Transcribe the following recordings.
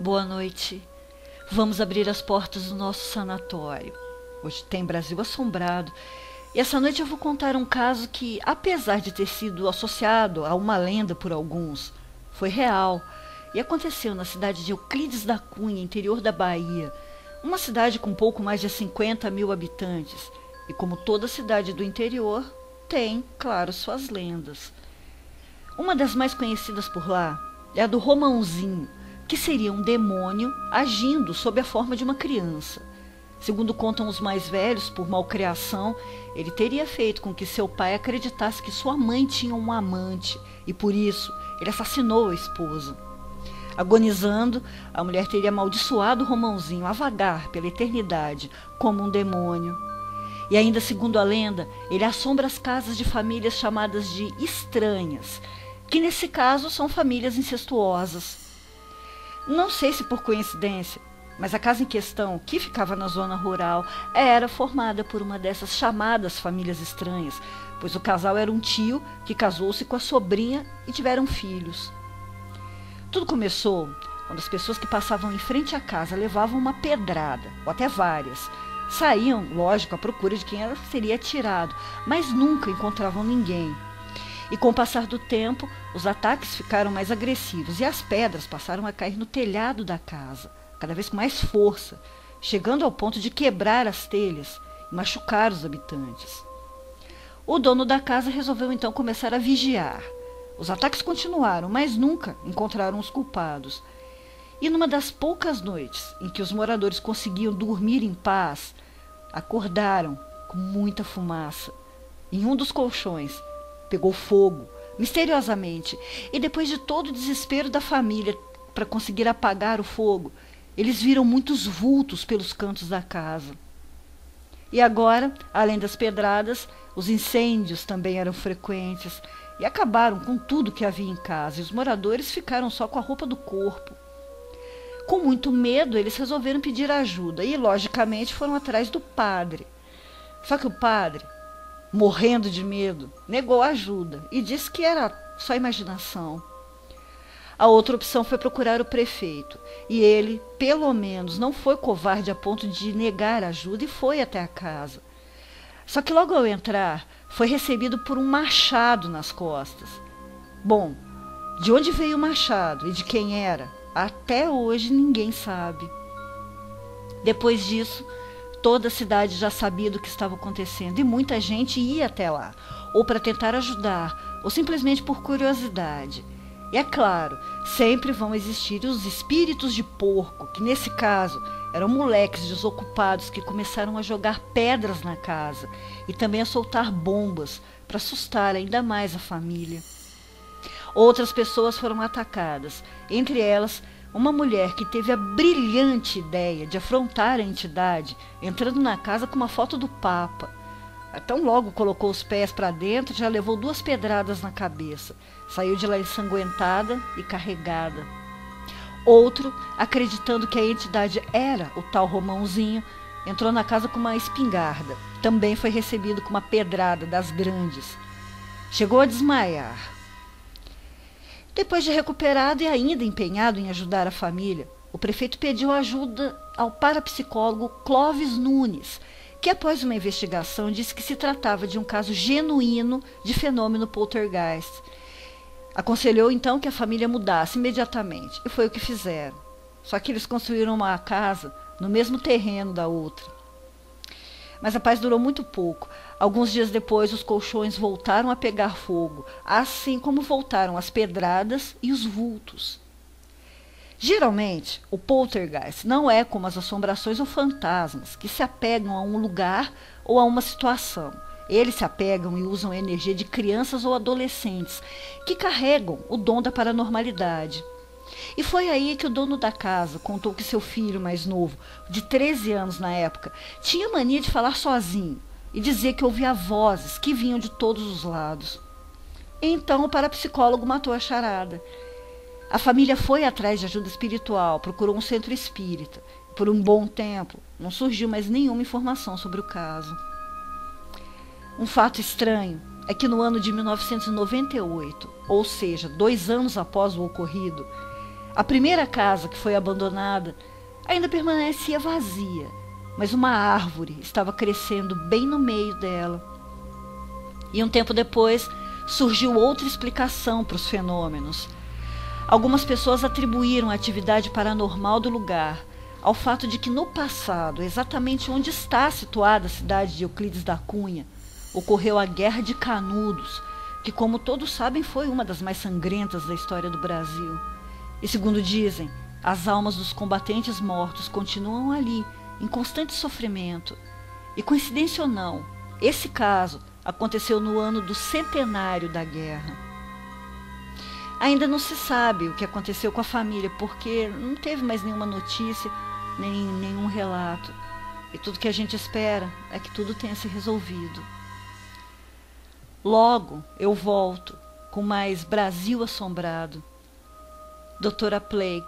Boa noite. Vamos abrir as portas do nosso sanatório. Hoje tem Brasil Assombrado. E essa noite eu vou contar um caso que, apesar de ter sido associado a uma lenda por alguns, foi real e aconteceu na cidade de Euclides da Cunha, interior da Bahia. Uma cidade com pouco mais de 50 mil habitantes. E como toda cidade do interior, tem, claro, suas lendas. Uma das mais conhecidas por lá é a do Romãozinho, que seria um demônio agindo sob a forma de uma criança. Segundo contam os mais velhos, por malcriação, ele teria feito com que seu pai acreditasse que sua mãe tinha um amante e, por isso, ele assassinou a esposa. Agonizando, a mulher teria amaldiçoado o Romãozinho a vagar pela eternidade como um demônio. E ainda segundo a lenda, ele assombra as casas de famílias chamadas de estranhas, que nesse caso são famílias incestuosas. Não sei se por coincidência, mas a casa em questão, que ficava na zona rural, era formada por uma dessas chamadas famílias estranhas, pois o casal era um tio que casou-se com a sobrinha e tiveram filhos. Tudo começou quando as pessoas que passavam em frente à casa levavam uma pedrada, ou até várias. Saíam, lógico, à procura de quem ela seria atirado, mas nunca encontravam ninguém. E com o passar do tempo, os ataques ficaram mais agressivos e as pedras passaram a cair no telhado da casa, cada vez com mais força, chegando ao ponto de quebrar as telhas e machucar os habitantes. O dono da casa resolveu então começar a vigiar. Os ataques continuaram, mas nunca encontraram os culpados. E numa das poucas noites em que os moradores conseguiam dormir em paz, acordaram com muita fumaça. Em um dos colchões pegou fogo, misteriosamente, e depois de todo o desespero da família para conseguir apagar o fogo, eles viram muitos vultos pelos cantos da casa. E agora, além das pedradas, os incêndios também eram frequentes e acabaram com tudo que havia em casa, e os moradores ficaram só com a roupa do corpo. Com muito medo, eles resolveram pedir ajuda e, logicamente, foram atrás do padre. Só que o padre, morrendo de medo, negou a ajuda e disse que era só imaginação. A outra opção foi procurar o prefeito, e ele, pelo menos, não foi covarde a ponto de negar ajuda e foi até a casa. Só que logo ao entrar, foi recebido por um machado nas costas. Bom, de onde veio o machado e de quem era, até hoje ninguém sabe. Depois disso, toda a cidade já sabia do que estava acontecendo e muita gente ia até lá, ou para tentar ajudar, ou simplesmente por curiosidade. E é claro, sempre vão existir os espíritos de porco, que nesse caso eram moleques desocupados que começaram a jogar pedras na casa e também a soltar bombas para assustar ainda mais a família. Outras pessoas foram atacadas, entre elas uma mulher que teve a brilhante ideia de afrontar a entidade, entrando na casa com uma foto do Papa. Tão logo colocou os pés para dentro, já levou 2 pedradas na cabeça. Saiu de lá ensanguentada e carregada. Outro, acreditando que a entidade era o tal Romãozinho, entrou na casa com uma espingarda. Também foi recebido com uma pedrada das grandes. Chegou a desmaiar. Depois de recuperado e ainda empenhado em ajudar a família, o prefeito pediu ajuda ao parapsicólogo Clóvis Nunes, que após uma investigação disse que se tratava de um caso genuíno de fenômeno poltergeist. Aconselhou então que a família mudasse imediatamente, e foi o que fizeram. Só que eles construíram uma casa no mesmo terreno da outra. Mas a paz durou muito pouco. Alguns dias depois, os colchões voltaram a pegar fogo, assim como voltaram as pedradas e os vultos. Geralmente, o poltergeist não é como as assombrações ou fantasmas, que se apegam a um lugar ou a uma situação. Eles se apegam e usam a energia de crianças ou adolescentes, que carregam o dom da paranormalidade. E foi aí que o dono da casa contou que seu filho mais novo, de 13 anos na época, tinha mania de falar sozinho e dizer que ouvia vozes que vinham de todos os lados. Então o parapsicólogo matou a charada. A família foi atrás de ajuda espiritual, procurou um centro espírita. Por um bom tempo, não surgiu mais nenhuma informação sobre o caso. Um fato estranho é que no ano de 1998, ou seja, 2 anos após o ocorrido, A primeira casa, que foi abandonada, ainda permanecia vazia, mas uma árvore estava crescendo bem no meio dela. E um tempo depois surgiu outra explicação para os fenômenos. Algumas pessoas atribuíram a atividade paranormal do lugar ao fato de que no passado, exatamente onde está situada a cidade de Euclides da Cunha, ocorreu a Guerra de Canudos, que, como todos sabem, foi uma das mais sangrentas da história do Brasil. E, segundo dizem, as almas dos combatentes mortos continuam ali, em constante sofrimento. E, coincidência ou não, esse caso aconteceu no ano do centenário da guerra. Ainda não se sabe o que aconteceu com a família, porque não teve mais nenhuma notícia, nem nenhum relato. E tudo que a gente espera é que tudo tenha se resolvido. Logo eu volto com mais Brasil Assombrado. Doutora Play,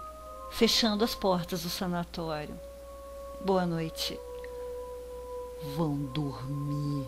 fechando as portas do sanatório. Boa noite. Vão dormir.